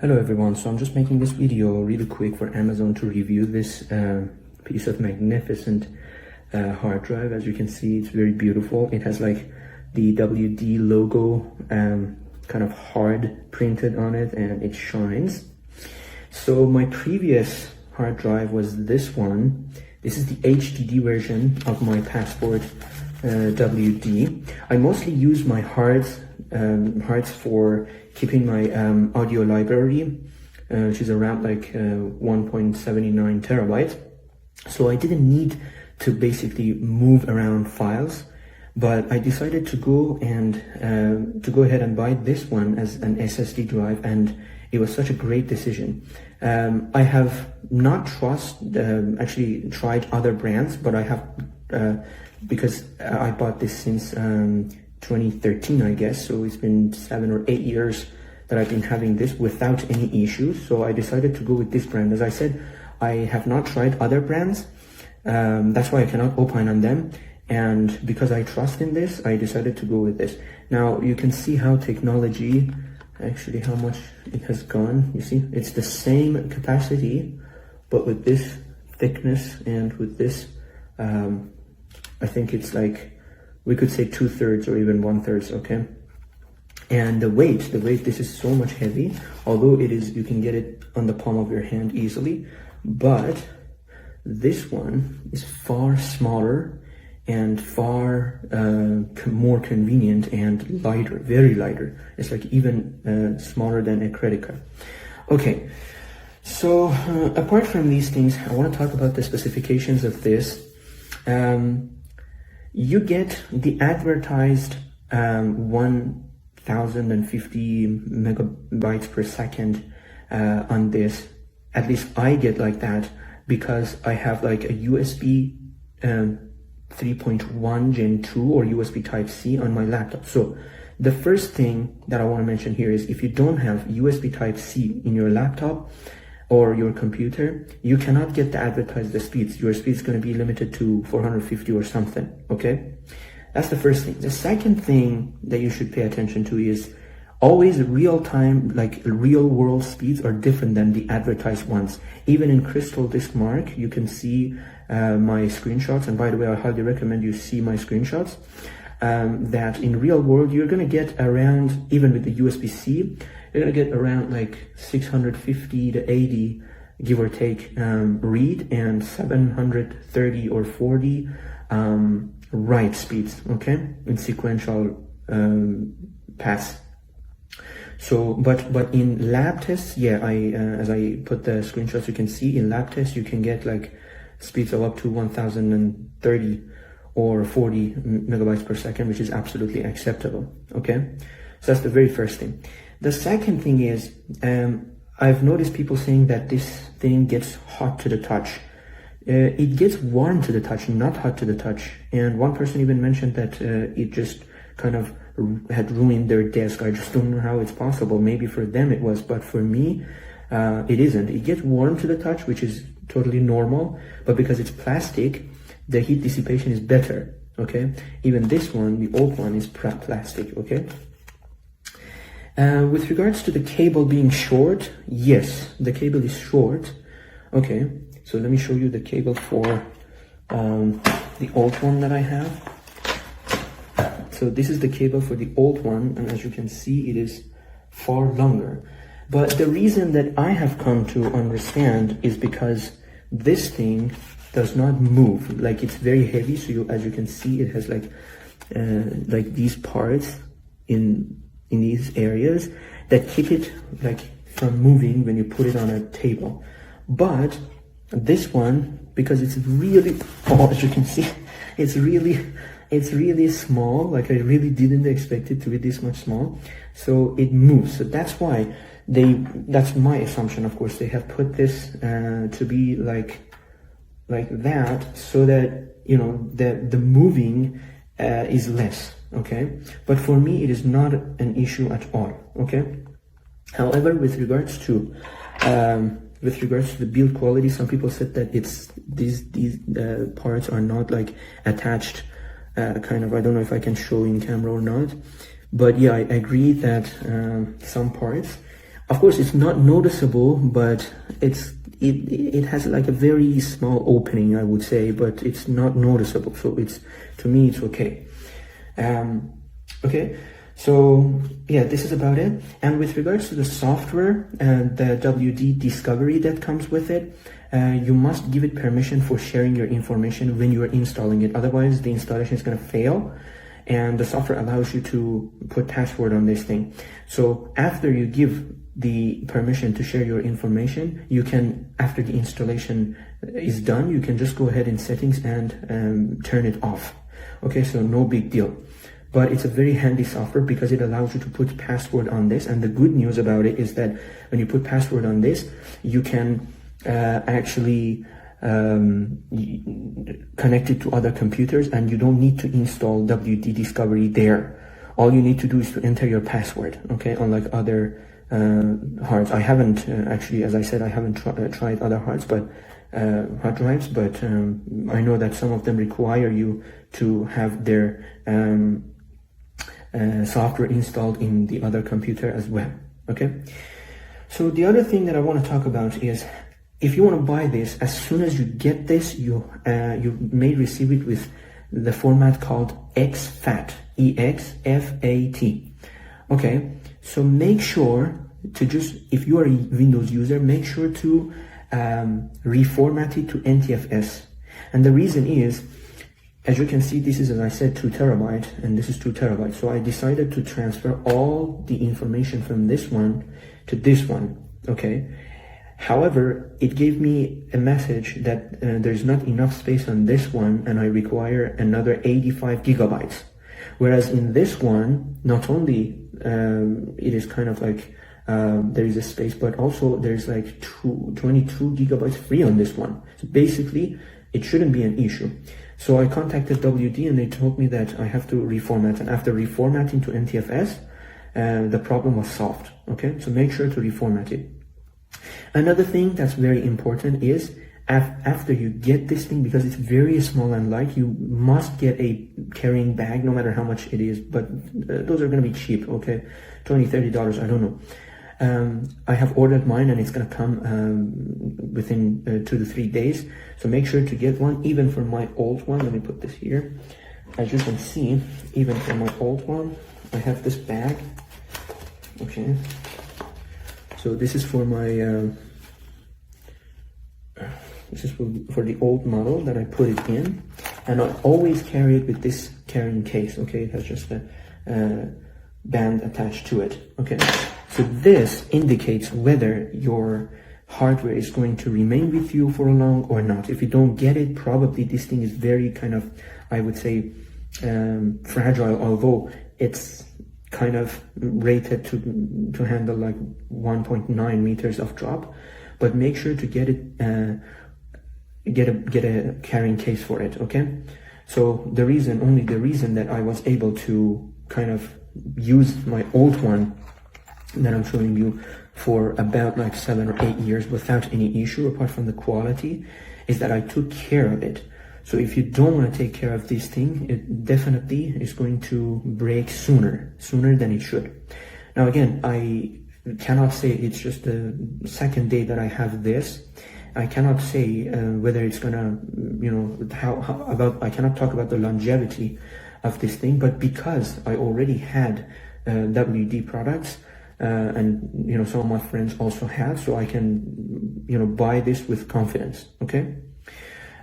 Hello everyone, so I'm just making this video really quick for Amazon to review this piece of magnificent hard drive. As you can see, it's very beautiful. It has like the WD logo kind of hard printed on it, and it shines. So my previous hard drive was this one. This is the HDD version of my Passport WD. I mostly use my hards for keeping my audio library, which is around like 1.79 terabytes. So I didn't need to basically move around files, but I decided to go ahead and buy this one as an SSD drive, and it was such a great decision. I have not actually tried other brands, but I have because I bought this since 2013, I guess, so it's been 7 or 8 years that I've been having this without any issues. So I decided to go with this brand. As I said, I have not tried other brands, that's why I cannot opine on them, and because I trust in this, I decided to go with this. Now you can see how technology, actually how much it has gone. You see, it's the same capacity, but with this thickness and with this I think it's like, we could say 2/3 or even 1/3, okay? And the weight, this is so much heavy, although it is, you can get it on the palm of your hand easily, but this one is far smaller and far more convenient and lighter, very lighter. It's like even smaller than a credit card. Okay, so apart from these things, I want to talk about the specifications of this. You get the advertised 1050 megabytes per second on this. At least I get like that because I have like a USB 3.1 Gen 2 or USB Type-C on my laptop. So the first thing that I want to mention here is, if you don't have USB Type-C in your laptop or your computer, you cannot get the advertised speeds. Your speed is going to be limited to 450 or something, okay? That's the first thing. The second thing that you should pay attention to is always real-time, like real-world speeds are different than the advertised ones. Even in Crystal Disk Mark, you can see my screenshots, and by the way, I highly recommend you see my screenshots, that in real world, you're going to get around, even with the USB-C, you're going to get around like 650 to 80, give or take, read, and 730 or 40 write speeds, okay, in sequential paths. So, but in lab tests, yeah, as I put the screenshots, you can see in lab tests, you can get like speeds of up to 1030 or 40 megabytes per second, which is absolutely acceptable, okay? So that's the very first thing. The second thing is, I've noticed people saying that this thing gets hot to the touch. It gets warm to the touch, not hot to the touch. And one person even mentioned that it just kind of had ruined their desk. I just don't know how it's possible. Maybe for them it was, but for me, it isn't. It gets warm to the touch, which is totally normal, but because it's plastic, the heat dissipation is better, okay? Even this one, the old one, is plastic, okay? With regards to the cable being short, yes, the cable is short. Okay, so let me show you the cable for the old one that I have. So this is the cable for the old one, and as you can see, it is far longer. But the reason that I have come to understand is because this thing does not move. Like, it's very heavy, so as you can see, it has like these parts in these areas that keep it like from moving when you put it on a table. But this one, because it's really, as you can see, it's really small. Like, I really didn't expect it to be this much small, so it moves. So that's why that's my assumption, of course, they have put this to be like that, so that, you know, the moving is less, okay? But for me, it is not an issue at all, okay? However, with regards to the build quality, some people said that it's these parts are not like attached, kind of. I don't know if I can show in camera or not, but yeah, I agree that some parts Of course, it's not noticeable, but it has like a very small opening, I would say, but it's not noticeable. So to me, it's okay. Okay. So yeah, this is about it. And with regards to the software and the WD Discovery that comes with it, you must give it permission for sharing your information when you are installing it. Otherwise, the installation is going to fail, and the software allows you to put password on this thing. So after you give the permission to share your information, you can, after the installation is done, you can just go ahead in settings and turn it off. Okay, so no big deal. But it's a very handy software because it allows you to put password on this. And the good news about it is that when you put password on this, you can actually connect it to other computers, and you don't need to install WD Discovery there. All you need to do is to enter your password, okay, unlike other hards. I haven't actually, as I said, I haven't tried other hards, but hard drives, but I know that some of them require you to have their software installed in the other computer as well. Okay, so the other thing that I want to talk about is, if you want to buy this, as soon as you get this, you may receive it with the format called exFAT, EXFAT. Okay, so make sure to just, if you are a Windows user, make sure to reformat it to NTFS. And the reason is, as you can see, this is, as I said, 2 terabyte, and this is 2 terabyte. So I decided to transfer all the information from this one to this one. Okay. However, it gave me a message that there's not enough space on this one, and I require another 85 gigabytes. Whereas in this one, not only it is kind of like there is a space, but also there's like 22 gigabytes free on this one. So basically, it shouldn't be an issue. So I contacted WD, and they told me that I have to reformat. And after reformatting to NTFS, the problem was solved. Okay, so make sure to reformat it. Another thing that's very important is, after you get this thing, because it's very small and light, you must get a carrying bag, no matter how much it is, but those are going to be cheap, okay, $20-30, I don't know. I have ordered mine, and it's going to come within 2 to 3 days, so make sure to get one. Even for my old one, let me put this here. As you can see, even for my old one, I have this bag. Okay, so this is for my this is for the old model that I put it in, and I always carry it with this carrying case. Okay, it has just a band attached to it. Okay, so this indicates whether your hardware is going to remain with you for long or not. If you don't get it, probably this thing is very kind of, I would say, fragile, although it's kind of rated to handle like 1.9 meters of drop. But make sure to get it get a carrying case for it. Okay, so the reason that I was able to kind of use my old one that I'm showing you for about like 7 or 8 years without any issue apart from the quality is that I took care of it. So if you don't want to take care of this thing, it definitely is going to break sooner than it should. Now again, I cannot say it's just the second day that I have this. I cannot say whether it's gonna, I cannot talk about the longevity of this thing, but because I already had WD products, and some of my friends also have, so I can buy this with confidence. Okay,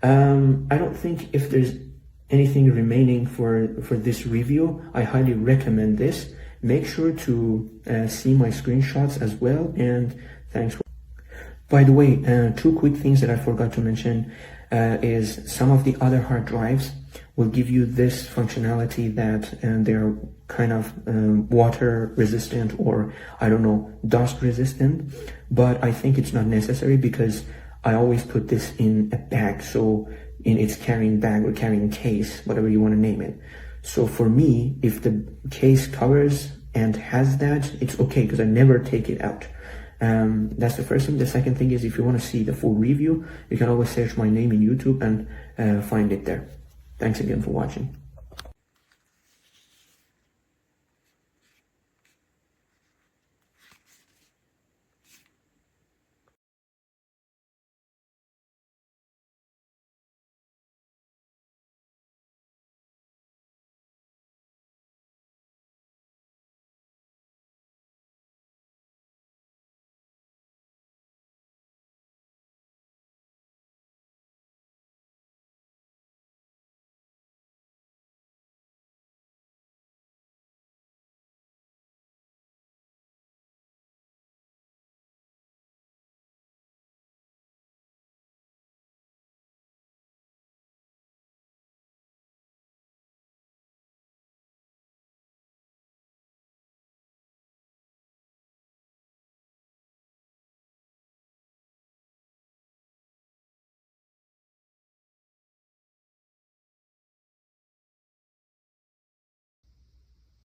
I don't think if there's anything remaining for this review, I highly recommend this. Make sure to see my screenshots as well, and thanks for. By the way, 2 quick things that I forgot to mention is some of the other hard drives will give you this functionality that they're kind of water resistant, or I don't know, dust resistant, but I think it's not necessary because I always put this in a bag, so in its carrying bag or carrying case, whatever you want to name it. So for me, if the case covers and has that, it's okay because I never take it out. That's the first thing. The second thing is, if you want to see the full review, you can always search my name in YouTube and find it there. Thanks again for watching.